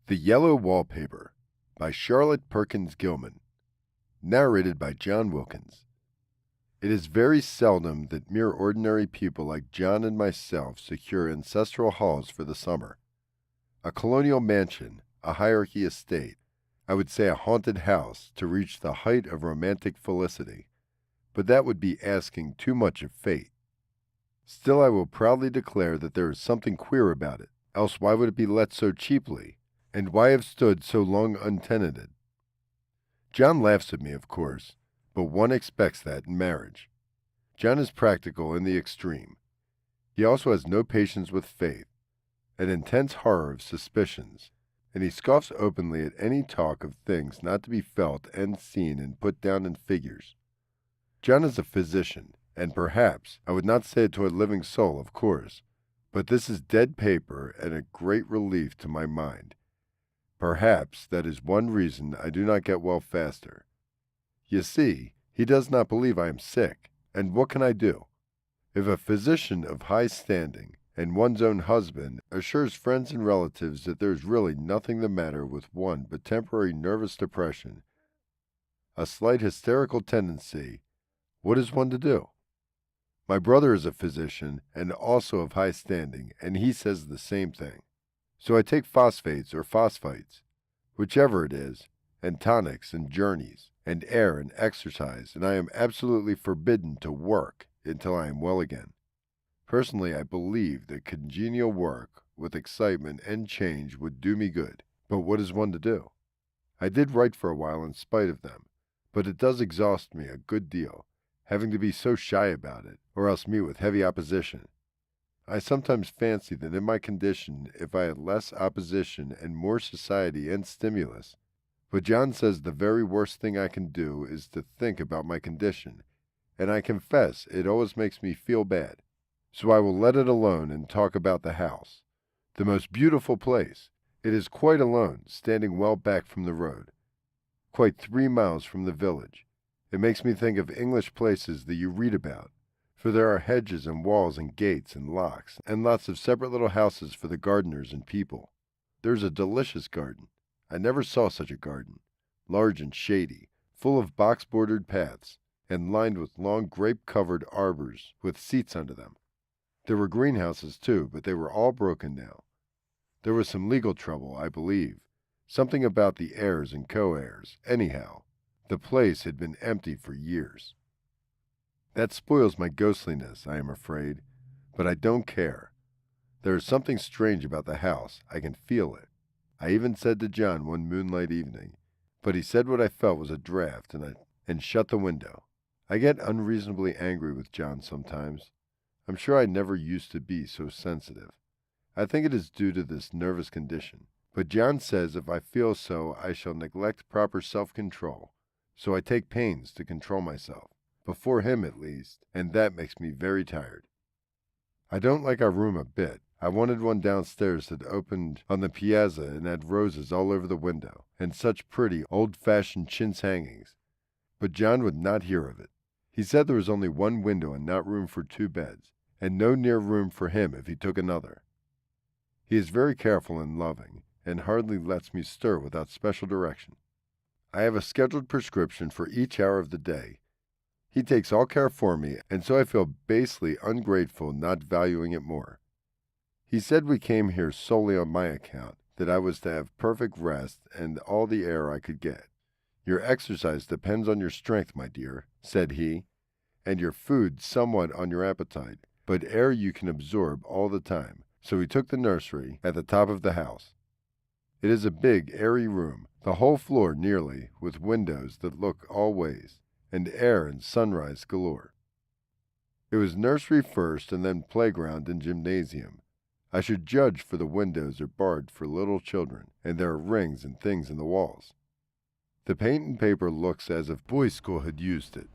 The Yellow Wallpaper by Charlotte Perkins Gilmore, narrated by John Wilkins. It is very seldom that mere ordinary people like John and myself secure ancestral halls for the summer. A colonial mansion, a hierarchy estate, I would say a haunted house to reach the height of romantic felicity, but that would be asking too much of fate. Still, I will proudly declare that there is something queer about it, else why would it be let so cheaply? And why have stood so long untenanted? John laughs at me, of course, but one expects that in marriage. John is practical in the extreme. He also has no patience with faith, an intense horror of suspicions, and he scoffs openly at any talk of things not to be felt and seen and put down in figures. John is a physician, and perhaps, I would not say it to a living soul, of course, but this is dead paper and a great relief to my mind. Perhaps that is one reason I do not get well faster. You see, he does not believe I am sick, and what can I do? If a physician of high standing and one's own husband assures friends and relatives that there is really nothing the matter with one but temporary nervous depression, a slight hysterical tendency, what is one to do? My brother is a physician and also of high standing, and he says the same thing. So I take phosphates or phosphites, whichever it is, and tonics and journeys, and air and exercise, and I am absolutely forbidden to work until I am well again. Personally, I believe that congenial work with excitement and change would do me good, but what is one to do? I did write for a while in spite of them, but it does exhaust me a good deal, having to be so shy about it, or else meet with heavy opposition. I sometimes fancy that in my condition, if I had less opposition and more society and stimulus, but John says the very worst thing I can do is to think about my condition, and I confess it always makes me feel bad. So I will let it alone and talk about the house. The most beautiful place. It is quite alone, standing well back from the road, quite 3 miles from the village. It makes me think of English places that you read about, for there are hedges and walls and gates and locks, and lots of separate little houses for the gardeners and people. There's a delicious garden. I never saw such a garden, large and shady, full of box-bordered paths, and lined with long grape-covered arbors with seats under them. There were greenhouses, too, but they were all broken now. There was some legal trouble, I believe, something about the heirs and co-heirs. Anyhow, the place had been empty for years. That spoils my ghostliness, I am afraid, but I don't care. There is something strange about the house. I can feel it. I even said to John one moonlight evening, but he said what I felt was a draught, and shut the window. I get unreasonably angry with John sometimes. I'm sure I never used to be so sensitive. I think it is due to this nervous condition, but John says if I feel so, I shall neglect proper self-control, so I take pains to control myself. Before him at least, and that makes me very tired. I don't like our room a bit. I wanted one downstairs that opened on the piazza and had roses all over the window, and such pretty, old-fashioned chintz hangings. But John would not hear of it. He said there was only one window and not room for 2 beds, and no near room for him if he took another. He is very careful and loving, and hardly lets me stir without special direction. I have a scheduled prescription for each hour of the day. He takes all care for me, and so I feel basely ungrateful not valuing it more. He said we came here solely on my account, that I was to have perfect rest and all the air I could get. Your exercise depends on your strength, my dear, said he, and your food somewhat on your appetite, but air you can absorb all the time. So we took the nursery at the top of the house. It is a big, airy room, the whole floor nearly, with windows that look all ways, and air and sunrise galore. It was nursery first and then playground and gymnasium. I should judge, for the windows are barred for little children, and there are rings and things in the walls. The paint and paper looks as if boys' school had used it.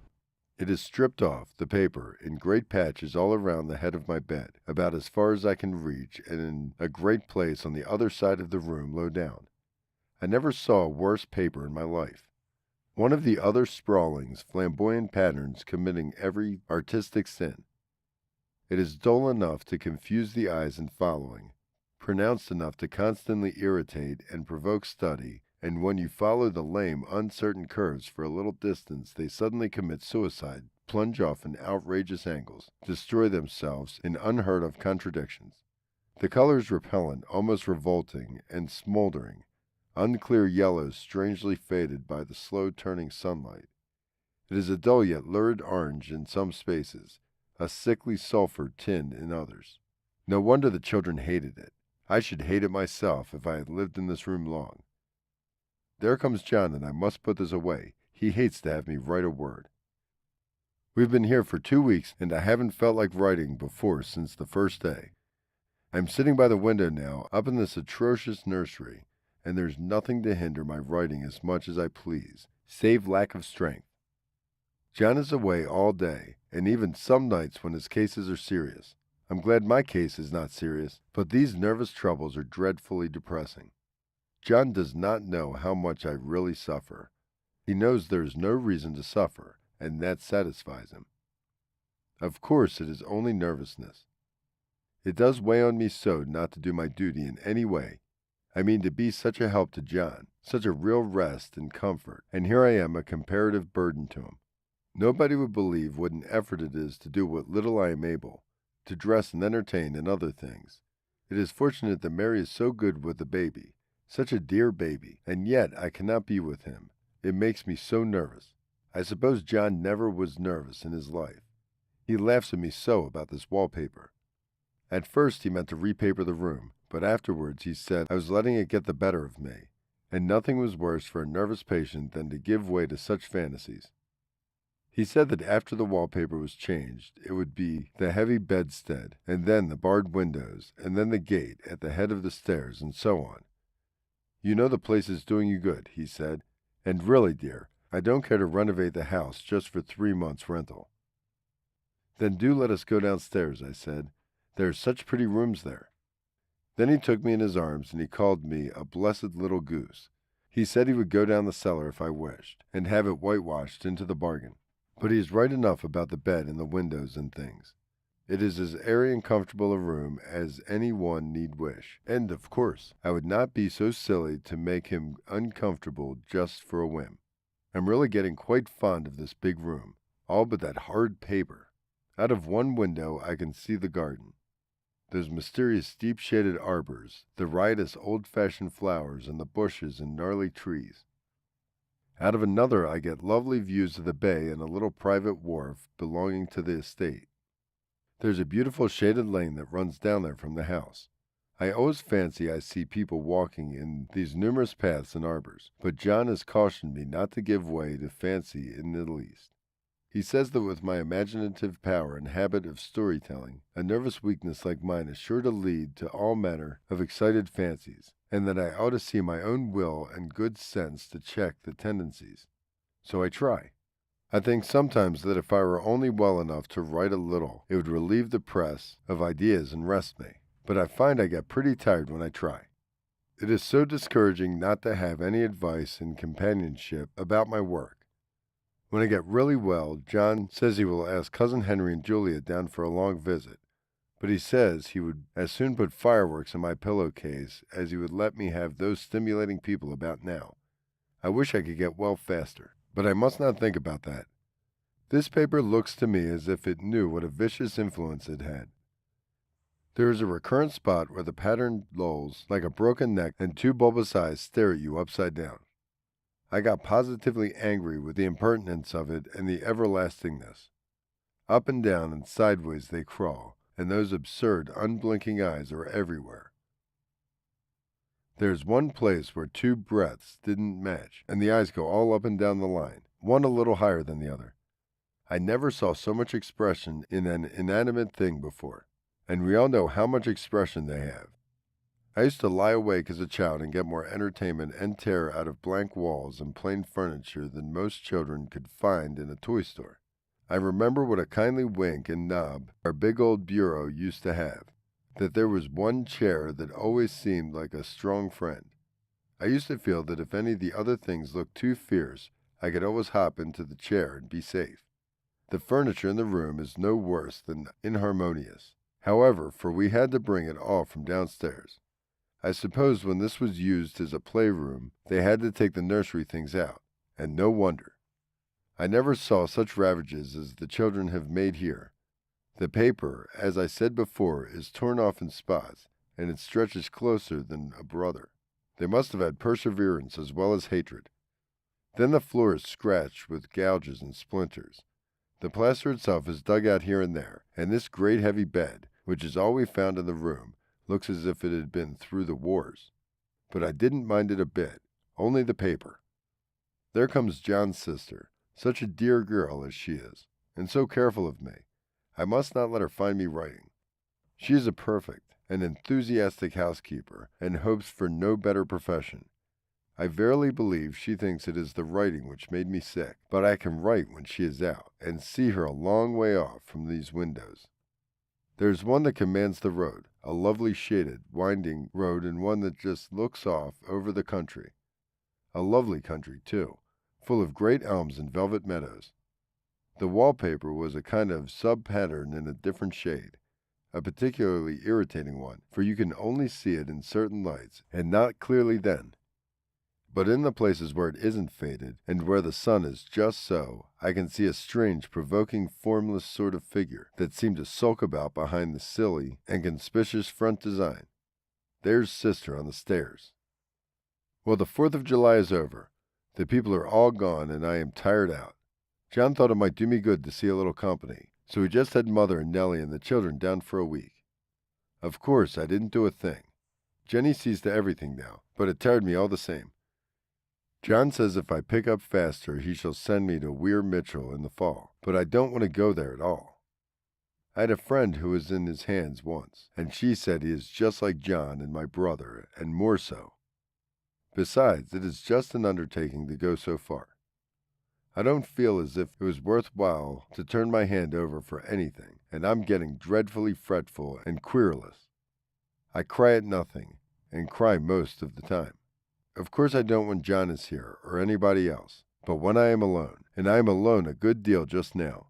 It is stripped off, the paper, in great patches all around the head of my bed, about as far as I can reach, and in a great place on the other side of the room low down. I never saw a worse paper in my life. One of the other sprawlings, flamboyant patterns committing every artistic sin. It is dull enough to confuse the eyes in following, pronounced enough to constantly irritate and provoke study, and when you follow the lame, uncertain curves for a little distance, they suddenly commit suicide, plunge off in outrageous angles, destroy themselves in unheard-of contradictions. The colors repellent, almost revolting, and smoldering, unclear yellows strangely faded by the slow-turning sunlight. It is a dull yet lurid orange in some spaces, a sickly sulphur tin in others. No wonder the children hated it. I should hate it myself if I had lived in this room long. There comes John, and I must put this away. He hates to have me write a word. We've been here for 2 weeks, and I haven't felt like writing before since the first day. I'm sitting by the window now, up in this atrocious nursery, and there's nothing to hinder my writing as much as I please, save lack of strength. John is away all day, and even some nights when his cases are serious. I'm glad my case is not serious, but these nervous troubles are dreadfully depressing. John does not know how much I really suffer. He knows there is no reason to suffer, and that satisfies him. Of course, it is only nervousness. It does weigh on me so not to do my duty in any way. I mean to be such a help to John, such a real rest and comfort, and here I am a comparative burden to him. Nobody would believe what an effort it is to do what little I am able, to dress and entertain and other things. It is fortunate that Mary is so good with the baby, such a dear baby, and yet I cannot be with him. It makes me so nervous. I suppose John never was nervous in his life. He laughs at me so about this wallpaper. At first he meant to repaper the room, but afterwards he said I was letting it get the better of me, and nothing was worse for a nervous patient than to give way to such fantasies. He said that after the wallpaper was changed, it would be the heavy bedstead, and then the barred windows, and then the gate at the head of the stairs, and so on. You know the place is doing you good, he said, and really, dear, I don't care to renovate the house just for 3 months' rental. Then do let us go downstairs, I said. There are such pretty rooms there. Then he took me in his arms, and he called me a blessed little goose. He said he would go down the cellar if I wished, and have it whitewashed into the bargain. But he is right enough about the bed and the windows and things. It is as airy and comfortable a room as any one need wish, and, of course, I would not be so silly to make him uncomfortable just for a whim. I'm really getting quite fond of this big room, all but that hard paper. Out of one window I can see the garden. Those mysterious deep-shaded arbors, the riotous old-fashioned flowers, and the bushes and gnarly trees. Out of another I get lovely views of the bay and a little private wharf belonging to the estate. There's a beautiful shaded lane that runs down there from the house. I always fancy I see people walking in these numerous paths and arbors, but John has cautioned me not to give way to fancy in the least. He says that with my imaginative power and habit of storytelling, a nervous weakness like mine is sure to lead to all manner of excited fancies, and that I ought to see my own will and good sense to check the tendencies. So I try. I think sometimes that if I were only well enough to write a little, it would relieve the press of ideas and rest me, but I find I get pretty tired when I try. It is so discouraging not to have any advice and companionship about my work. When I get really well, John says he will ask Cousin Henry and Julia down for a long visit, but he says he would as soon put fireworks in my pillowcase as he would let me have those stimulating people about now. I wish I could get well faster, but I must not think about that. This paper looks to me as if it knew what a vicious influence it had. There is a recurrent spot where the pattern lolls like a broken neck and 2 bulbous eyes stare at you upside down. I got positively angry with the impertinence of it and the everlastingness. Up and down and sideways they crawl, and those absurd, unblinking eyes are everywhere. There's one place where 2 breadths didn't match, and the eyes go all up and down the line, one a little higher than the other. I never saw so much expression in an inanimate thing before, and we all know how much expression they have. I used to lie awake as a child and get more entertainment and terror out of blank walls and plain furniture than most children could find in a toy store. I remember what a kindly wink and nod our big old bureau used to have, that there was one chair that always seemed like a strong friend. I used to feel that if any of the other things looked too fierce, I could always hop into the chair and be safe. The furniture in the room is no worse than inharmonious, however, for we had to bring it all from downstairs. I suppose when this was used as a playroom, they had to take the nursery things out, and no wonder. I never saw such ravages as the children have made here. The paper, as I said before, is torn off in spots, and it stretches closer than a brother. They must have had perseverance as well as hatred. Then the floor is scratched with gouges and splinters. The plaster itself is dug out here and there, and this great heavy bed, which is all we found in the room, looks as if it had been through the wars. But I didn't mind it a bit, only the paper. There comes John's sister, such a dear girl as she is, and so careful of me. I must not let her find me writing. She is a perfect, an enthusiastic housekeeper, and hopes for no better profession. I verily believe she thinks it is the writing which made me sick, but I can write when she is out, and see her a long way off from these windows. There is one that commands the road, a lovely shaded, winding road, and one that just looks off over the country. A lovely country, too, full of great elms and velvet meadows. The wallpaper was a kind of sub-pattern in a different shade, a particularly irritating one, for you can only see it in certain lights, and not clearly then. But in the places where it isn't faded, and where the sun is just so, I can see a strange, provoking, formless sort of figure that seemed to sulk about behind the silly and conspicuous front design. There's Sister on the stairs. Well, the 4th of July is over. The people are all gone, and I am tired out. John thought it might do me good to see a little company, so he just had Mother and Nellie and the children down for a week. Of course, I didn't do a thing. Jenny sees to everything now, but it tired me all the same. John says if I pick up faster, he shall send me to Weir Mitchell in the fall, but I don't want to go there at all. I had a friend who was in his hands once, and she said he is just like John and my brother, and more so. Besides, it is just an undertaking to go so far. I don't feel as if it was worthwhile to turn my hand over for anything, and I'm getting dreadfully fretful and querulous. I cry at nothing, and cry most of the time. Of course I don't when John is here, or anybody else, but when I am alone, and I am alone a good deal just now.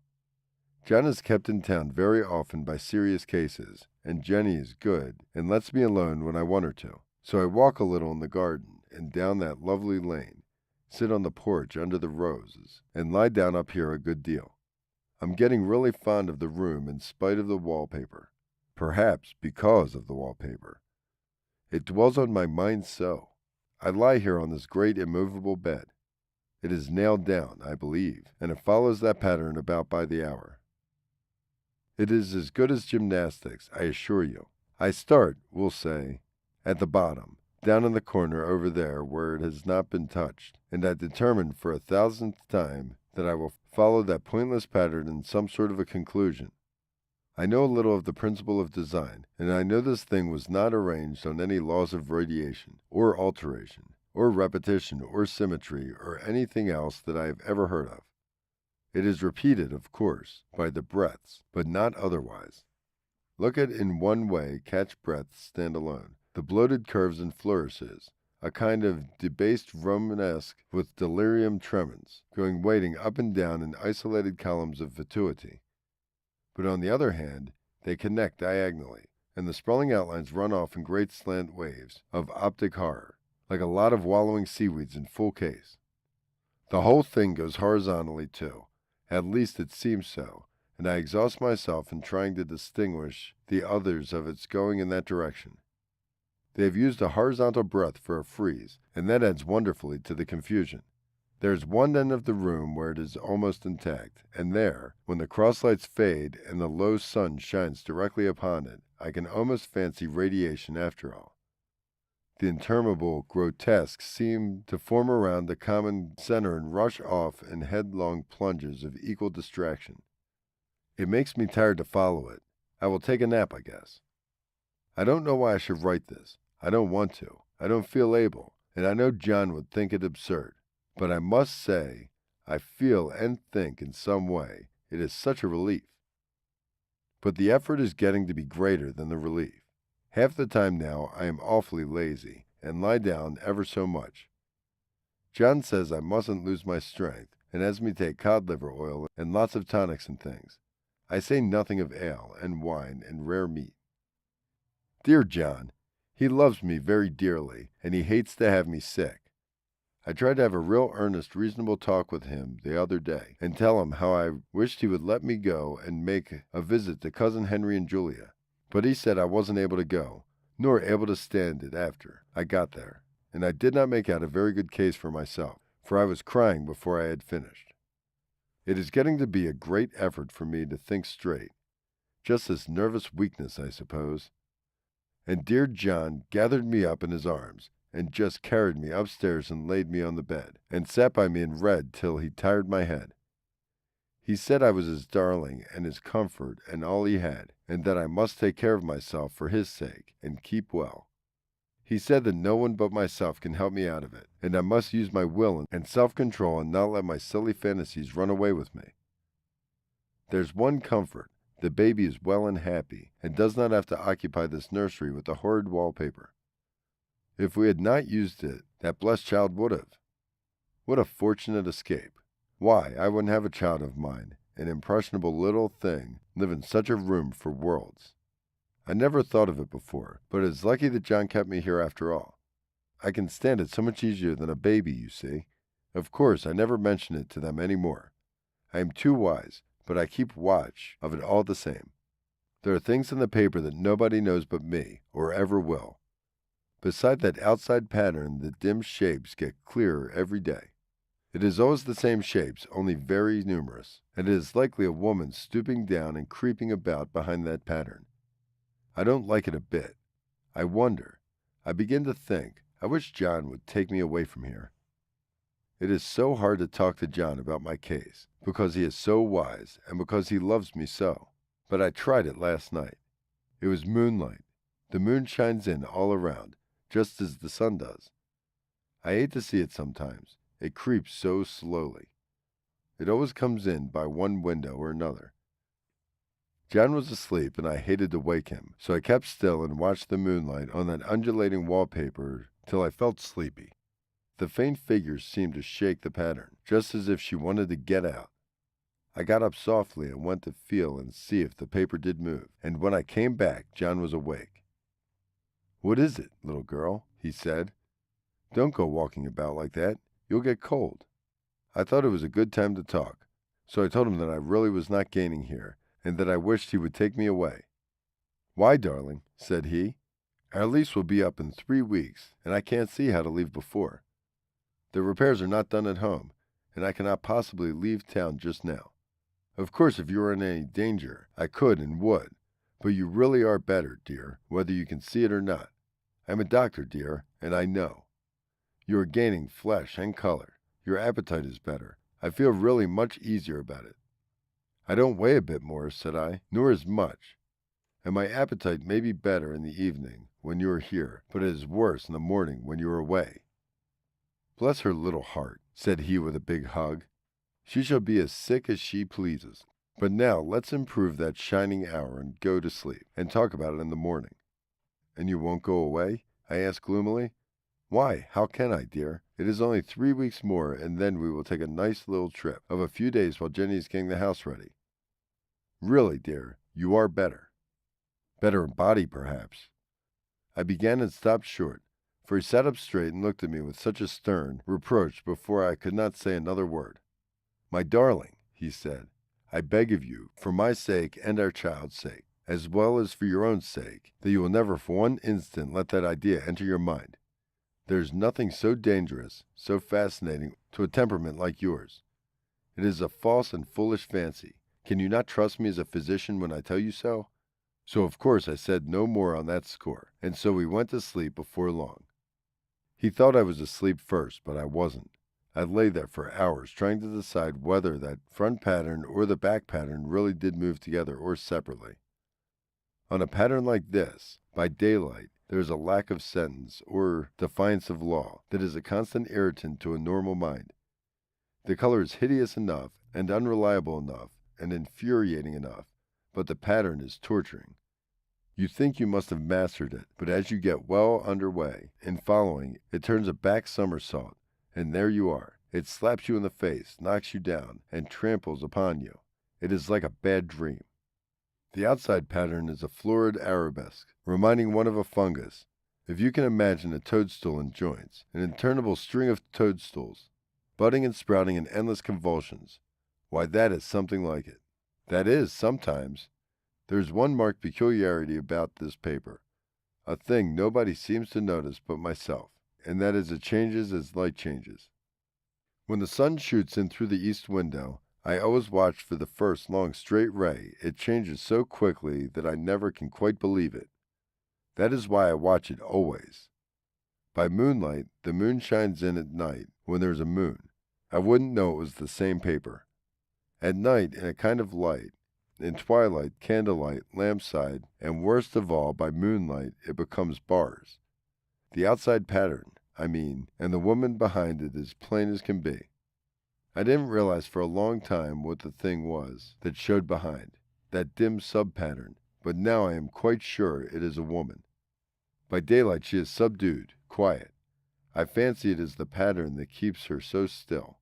John is kept in town very often by serious cases, and Jenny is good, and lets me alone when I want her to. So I walk a little in the garden, and down that lovely lane, sit on the porch under the roses, and lie down up here a good deal. I'm getting really fond of the room in spite of the wallpaper, perhaps because of the wallpaper. It dwells on my mind so. I lie here on this great immovable bed. It is nailed down, I believe, and it follows that pattern about by the hour. It is as good as gymnastics, I assure you. I start, we'll say, at the bottom, down in the corner over there where it has not been touched, and I determine for 1,000th time that I will follow that pointless pattern in some sort of a conclusion. I know a little of the principle of design, and I know this thing was not arranged on any laws of radiation, or alteration, or repetition, or symmetry, or anything else that I have ever heard of. It is repeated, of course, by the breaths, but not otherwise. Look at in one way catch breaths stand alone, the bloated curves and flourishes, a kind of debased Romanesque with delirium tremens, going waiting up and down in isolated columns of fatuity. But on the other hand, they connect diagonally, and the sprawling outlines run off in great slant waves of optic horror, like a lot of wallowing seaweeds in full case. The whole thing goes horizontally, too. At least it seems so, and I exhaust myself in trying to distinguish the others of its going in that direction. They have used a horizontal breath for a frieze, and that adds wonderfully to the confusion. There is one end of the room where it is almost intact, and there, when the cross-lights fade and the low sun shines directly upon it, I can almost fancy radiation after all. The interminable grotesques seem to form around the common center and rush off in headlong plunges of equal distraction. It makes me tired to follow it. I will take a nap, I guess. I don't know why I should write this. I don't want to. I don't feel able, and I know John would think it absurd. But I must say, I feel and think in some way it is such a relief. But the effort is getting to be greater than the relief. Half the time now I am awfully lazy, and lie down ever so much. John says I mustn't lose my strength, and has me take cod liver oil and lots of tonics and things. I say nothing of ale and wine and rare meat. Dear John, He loves me very dearly, and he hates to have me sick. I tried to have a real earnest, reasonable talk with him the other day, and tell him how I wished he would let me go and make a visit to Cousin Henry and Julia. But he said I wasn't able to go, nor able to stand it after I got there, and I did not make out a very good case for myself, for I was crying before I had finished. It is getting to be a great effort for me to think straight, just this nervous weakness, I suppose. And dear John gathered me up in his arms, and just carried me upstairs and laid me on the bed, and sat by me and read till he tired my head. He said I was his darling and his comfort and all he had, and that I must take care of myself for his sake, and keep well. He said that no one but myself can help me out of it, and I must use my will and self-control and not let my silly fantasies run away with me. There's one comfort. The baby is well and happy, and does not have to occupy this nursery with the horrid wallpaper. If we had not used it, that blessed child would have. What a fortunate escape. Why, I wouldn't have a child of mine, an impressionable little thing, live in such a room for worlds. I never thought of it before, but it is lucky that John kept me here after all. I can stand it so much easier than a baby, you see. Of course, I never mention it to them any more. I am too wise, but I keep watch of it all the same. There are things in the paper that nobody knows but me, or ever will. Beside that outside pattern, the dim shapes get clearer every day. It is always the same shapes, only very numerous, and it is likely a woman stooping down and creeping about behind that pattern. I don't like it a bit. I wonder. I begin to think, I wish John would take me away from here. It is so hard to talk to John about my case, because he is so wise, and because he loves me so. But I tried it last night. It was moonlight. The moon shines in all around, just as the sun does. I hate to see it sometimes. It creeps so slowly. It always comes in by one window or another. John was asleep, and I hated to wake him, so I kept still and watched the moonlight on that undulating wallpaper till I felt sleepy. The faint figures seemed to shake the pattern, just as if she wanted to get out. I got up softly and went to feel and see if the paper did move, and when I came back, John was awake. "What is it, little girl?" he said. "Don't go walking about like that. You'll get cold." I thought it was a good time to talk, so I told him that I really was not gaining here, and that I wished he would take me away. "Why, darling?" said he. "Our lease will be up in 3 weeks, and I can't see how to leave before. The repairs are not done at home, and I cannot possibly leave town just now. Of course, if you are in any danger, I could and would, but you really are better, dear, whether you can see it or not. I'm a doctor, dear, and I know. You are gaining flesh and color. Your appetite is better. I feel really much easier about it." "I don't weigh a bit more," said I, "nor as much. And my appetite may be better in the evening when you are here, but it is worse in the morning when you are away." "Bless her little heart," said he with a big hug. "She shall be as sick as she pleases. But now let's improve that shining hour and go to sleep, and talk about it in the morning." "And you won't go away?" I asked gloomily. "Why, how can I, dear? It is only 3 weeks more, and then we will take a nice little trip of a few days while Jenny is getting the house ready." "Really, dear, you are better." "Better in body, perhaps." I began and stopped short, for he sat up straight and looked at me with such a stern reproach before I could not say another word. "My darling," he said, "I beg of you, for my sake and our child's sake, as well as for your own sake, that you will never for one instant let that idea enter your mind. There is nothing so dangerous, so fascinating to a temperament like yours. It is a false and foolish fancy. Can you not trust me as a physician when I tell you so?" So of course I said no more on that score, and so we went to sleep before long. He thought I was asleep first, but I wasn't. I lay there for hours trying to decide whether that front pattern or the back pattern really did move together or separately. On a pattern like this, by daylight, there is a lack of sentence or defiance of law that is a constant irritant to a normal mind. The color is hideous enough and unreliable enough and infuriating enough, but the pattern is torturing. You think you must have mastered it, but as you get well under way in following, it turns a back somersault, and there you are. It slaps you in the face, knocks you down, and tramples upon you. It is like a bad dream. The outside pattern is a florid arabesque, reminding one of a fungus. If you can imagine a toadstool in joints, an interminable string of toadstools, budding and sprouting in endless convulsions, why, that is something like it. That is, sometimes. There's one marked peculiarity about this paper, a thing nobody seems to notice but myself, and that is it changes as light changes. When the sun shoots in through the east window, I always watch for the first long straight ray. It changes so quickly that I never can quite believe it. That is why I watch it always. By moonlight, the moon shines in at night when there's a moon. I wouldn't know it was the same paper. At night, in a kind of light, in twilight, candlelight, lampside, and worst of all, by moonlight, it becomes bars. The outside pattern, I mean, and the woman behind it as plain as can be. I didn't realize for a long time what the thing was that showed behind, that dim sub-pattern, but now I am quite sure it is a woman. By daylight she is subdued, quiet. I fancy it is the pattern that keeps her so still.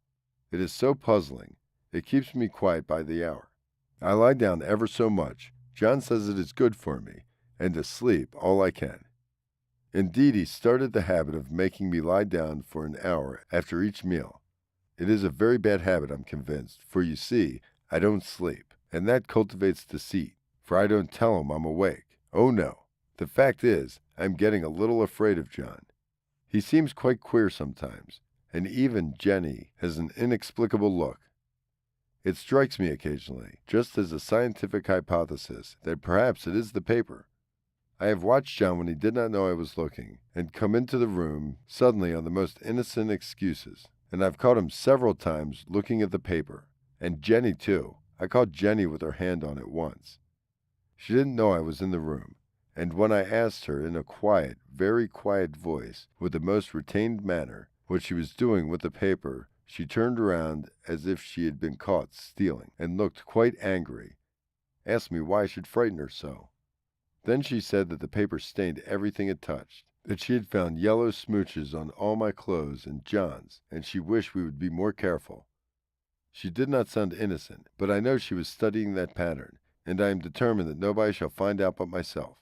It is so puzzling. It keeps me quiet by the hour. I lie down ever so much. John says it is good for me, and to sleep all I can. Indeed, he started the habit of making me lie down for an hour after each meal. It is a very bad habit, I'm convinced, for you see, I don't sleep, and that cultivates deceit, for I don't tell him I'm awake. Oh no. The fact is, I'm getting a little afraid of John. He seems quite queer sometimes, and even Jenny has an inexplicable look. It strikes me occasionally, just as a scientific hypothesis, that perhaps it is the paper. I have watched John when he did not know I was looking, and come into the room suddenly on the most innocent excuses, and I've caught him several times looking at the paper, and Jenny too. I caught Jenny with her hand on it once. She didn't know I was in the room, and when I asked her in a quiet, very quiet voice, with the most retained manner, what she was doing with the paper, she turned around as if she had been caught stealing, and looked quite angry, asked me why I should frighten her so. Then she said that the paper stained everything it touched, that she had found yellow smooches on all my clothes and John's, and she wished we would be more careful. She did not sound innocent, but I know she was studying that pattern, and I am determined that nobody shall find out but myself.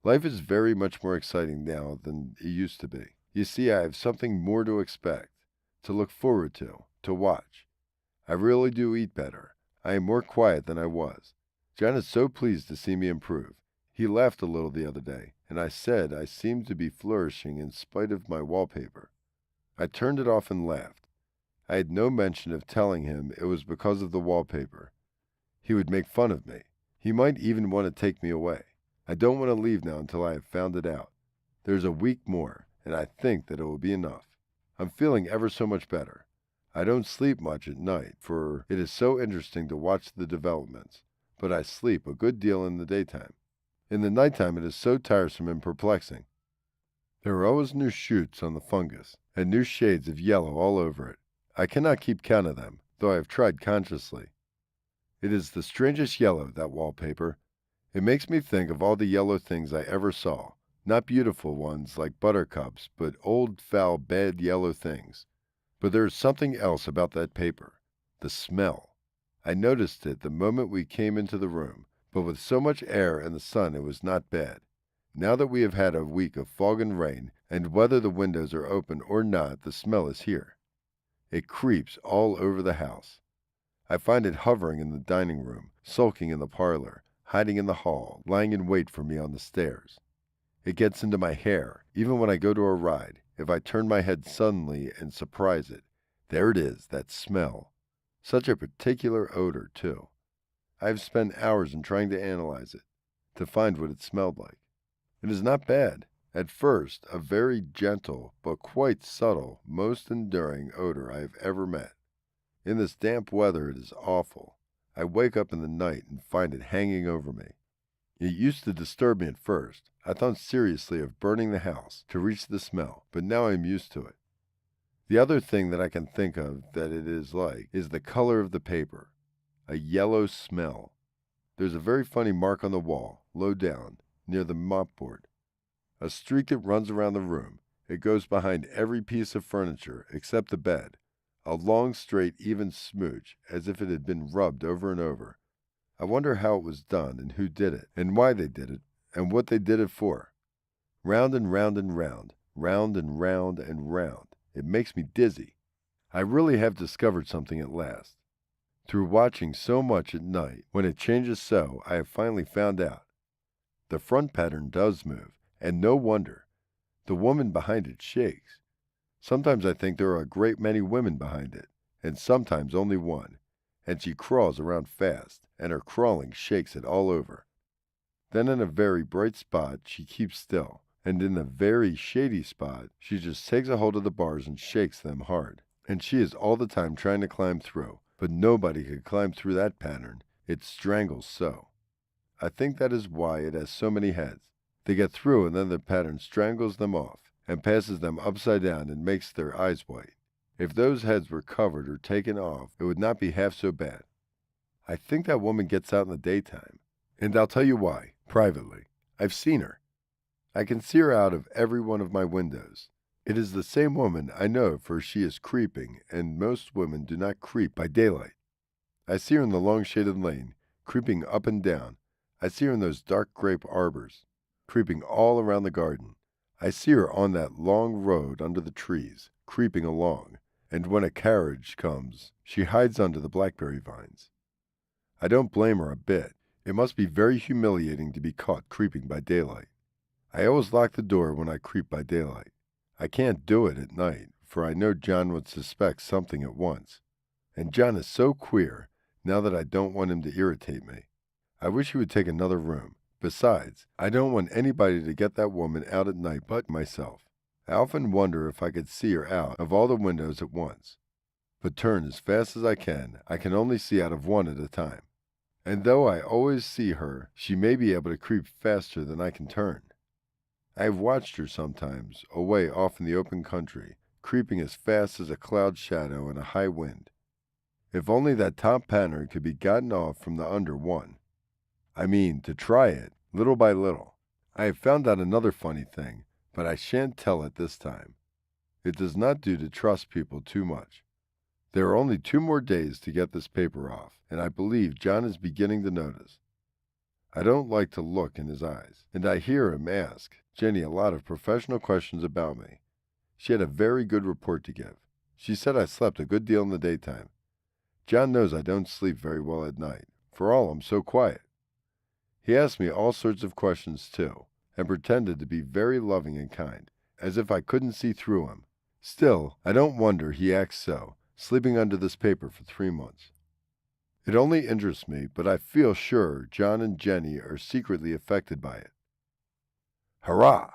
Life is very much more exciting now than it used to be. You see, I have something more to expect, to look forward to watch. I really do eat better. I am more quiet than I was. John is so pleased to see me improve. He laughed a little the other day, and I said I seemed to be flourishing in spite of my wallpaper. I turned it off and laughed. I had no mention of telling him it was because of the wallpaper. He would make fun of me. He might even want to take me away. I don't want to leave now until I have found it out. There's a week more, and I think that it will be enough. I'm feeling ever so much better. I don't sleep much at night, for it is so interesting to watch the developments, but I sleep a good deal in the daytime. In the nighttime it is so tiresome and perplexing. There are always new shoots on the fungus, and new shades of yellow all over it. I cannot keep count of them, though I have tried consciously. It is the strangest yellow, that wallpaper. It makes me think of all the yellow things I ever saw, not beautiful ones like buttercups, but old, foul, bad yellow things. But there is something else about that paper, the smell. I noticed it the moment we came into the room, but with so much air and the sun it was not bad. Now that we have had a week of fog and rain, and whether the windows are open or not, the smell is here. It creeps all over the house. I find it hovering in the dining room, sulking in the parlor, hiding in the hall, lying in wait for me on the stairs. It gets into my hair, even when I go to a ride. If I turn my head suddenly and surprise it, there it is, that smell. Such a particular odor, too. I have spent hours in trying to analyze it, to find what it smelled like. It is not bad. At first, a very gentle, but quite subtle, most enduring odor I have ever met. In this damp weather it is awful. I wake up in the night and find it hanging over me. It used to disturb me at first. I thought seriously of burning the house to reach the smell, but now I am used to it. The other thing that I can think of that it is like is the color of the paper. A yellow smell. There's a very funny mark on the wall, low down, near the mopboard. A streak that runs around the room. It goes behind every piece of furniture except the bed. A long, straight, even smooch, as if it had been rubbed over and over. I wonder how it was done, and who did it, and why they did it, and what they did it for. Round and round and round, round and round and round. It makes me dizzy. I really have discovered something at last. Through watching so much at night, when it changes so, I have finally found out. The front pattern does move, and no wonder. The woman behind it shakes. Sometimes I think there are a great many women behind it, and sometimes only one, and she crawls around fast, and her crawling shakes it all over. Then in a very bright spot she keeps still, and in a very shady spot she just takes a hold of the bars and shakes them hard. And she is all the time trying to climb through, but nobody could climb through that pattern. It strangles so. I think that is why it has so many heads. They get through and then the pattern strangles them off and passes them upside down and makes their eyes white. If those heads were covered or taken off, it would not be half so bad. I think that woman gets out in the daytime, and I'll tell you why, privately. I've seen her. I can see her out of every one of my windows. It is the same woman, I know, for she is creeping, and most women do not creep by daylight. I see her in the long shaded lane, creeping up and down. I see her in those dark grape arbors, creeping all around the garden. I see her on that long road under the trees, creeping along, and when a carriage comes, she hides under the blackberry vines. I don't blame her a bit. It must be very humiliating to be caught creeping by daylight. I always lock the door when I creep by daylight. I can't do it at night, for I know John would suspect something at once. And John is so queer, now that I don't want him to irritate me. I wish he would take another room. Besides, I don't want anybody to get that woman out at night but myself. I often wonder if I could see her out of all the windows at once. But turn as fast as I can only see out of one at a time. And though I always see her, she may be able to creep faster than I can turn. I have watched her sometimes, away off in the open country, creeping as fast as a cloud shadow in a high wind. If only that top pattern could be gotten off from the under one. I mean, to try it, little by little. I have found out another funny thing, but I shan't tell it this time. It does not do to trust people too much. There are only 2 more days to get this paper off, and I believe John is beginning to notice. I don't like to look in his eyes, and I hear him ask Jenny a lot of professional questions about me. She had a very good report to give. She said I slept a good deal in the daytime. John knows I don't sleep very well at night, for all I'm so quiet. He asked me all sorts of questions too, and pretended to be very loving and kind, as if I couldn't see through him. Still, I don't wonder he acts so, sleeping under this paper for 3 months. It only interests me, but I feel sure John and Jenny are secretly affected by it. Hurrah!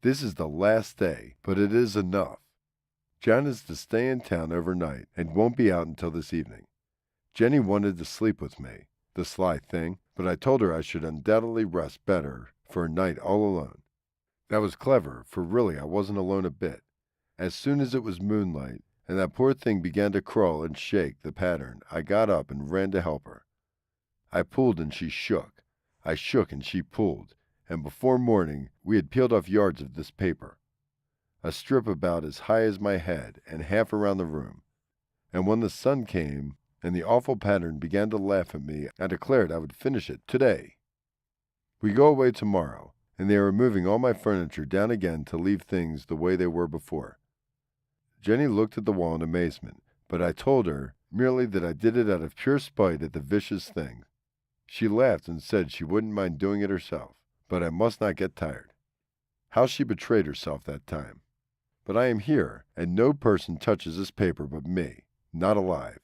This is the last day, but it is enough. John is to stay in town overnight and won't be out until this evening. Jenny wanted to sleep with me, the sly thing, but I told her I should undoubtedly rest better for a night all alone. That was clever, for really I wasn't alone a bit. As soon as it was moonlight, and that poor thing began to crawl and shake the pattern, I got up and ran to help her. I pulled and she shook. I shook and she pulled, and before morning we had peeled off yards of this paper, a strip about as high as my head and half around the room. And when the sun came and the awful pattern began to laugh at me, I declared I would finish it today. We go away tomorrow, and they are moving all my furniture down again to leave things the way they were before. Jenny looked at the wall in amazement, but I told her merely that I did it out of pure spite at the vicious thing. She laughed and said she wouldn't mind doing it herself, but I must not get tired. How she betrayed herself that time. But I am here, and no person touches this paper but me, not alive.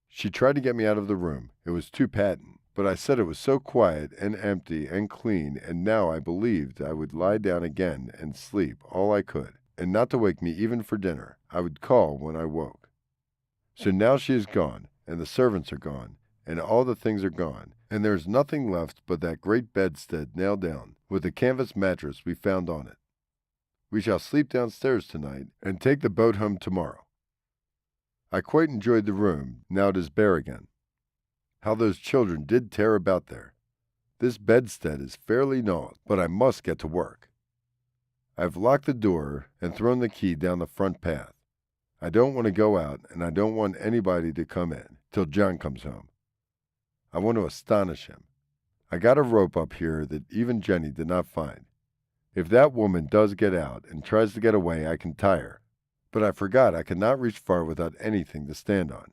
She tried to get me out of the room. It was too patent, but I said it was so quiet and empty and clean, and now I believed I would lie down again and sleep all I could, and not to wake me even for dinner. I would call when I woke. So now she is gone, and the servants are gone, and all the things are gone, and there is nothing left but that great bedstead nailed down, with the canvas mattress we found on it. We shall sleep downstairs tonight, and take the boat home tomorrow. I quite enjoyed the room, now it is bare again. How those children did tear about there. This bedstead is fairly gnawed, but I must get to work. I've locked the door and thrown the key down the front path. I don't want to go out, and I don't want anybody to come in till John comes home. I want to astonish him. I got a rope up here that even Jenny did not find. If that woman does get out and tries to get away, I can tie her. But I forgot I could not reach far without anything to stand on.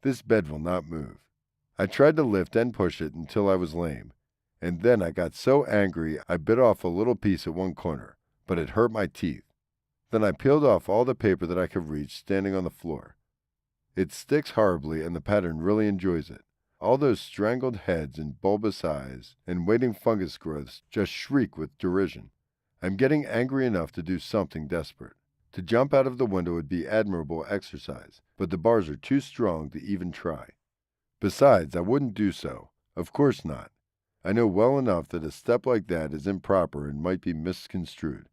This bed will not move. I tried to lift and push it until I was lame, and then I got so angry I bit off a little piece at one corner, but it hurt my teeth. Then I peeled off all the paper that I could reach standing on the floor. It sticks horribly and the pattern really enjoys it. All those strangled heads and bulbous eyes and waiting fungus growths just shriek with derision. I'm getting angry enough to do something desperate. To jump out of the window would be admirable exercise, but the bars are too strong to even try. Besides, I wouldn't do so. Of course not. I know well enough that a step like that is improper and might be misconstrued.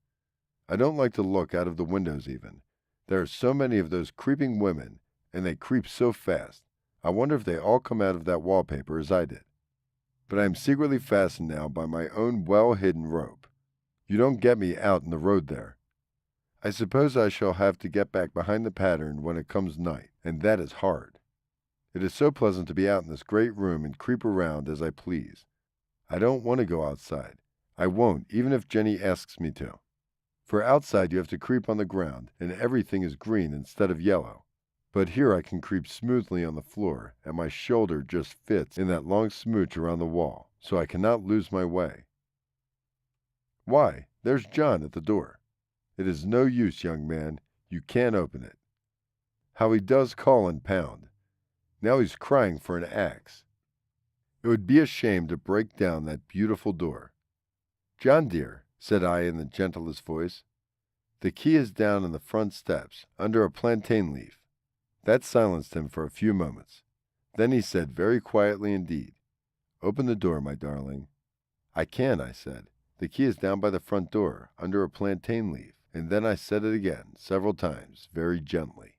I don't like to look out of the windows even. There are so many of those creeping women, and they creep so fast. I wonder if they all come out of that wallpaper as I did. But I am secretly fastened now by my own well-hidden rope. You don't get me out in the road there. I suppose I shall have to get back behind the pattern when it comes night, and that is hard. It is so pleasant to be out in this great room and creep around as I please. I don't want to go outside. I won't, even if Jenny asks me to. For outside you have to creep on the ground, and everything is green instead of yellow. But here I can creep smoothly on the floor, and my shoulder just fits in that long smooch around the wall, so I cannot lose my way. Why, there's John at the door. It is no use, young man. You can't open it. How he does call and pound. Now he's crying for an axe. It would be a shame to break down that beautiful door. John dear, said I in the gentlest voice, the key is down on the front steps, under a plantain leaf. That silenced him for a few moments. Then he said very quietly indeed, open the door, my darling. I can, I said. The key is down by the front door, under a plantain leaf. And then I said it again, several times, very gently.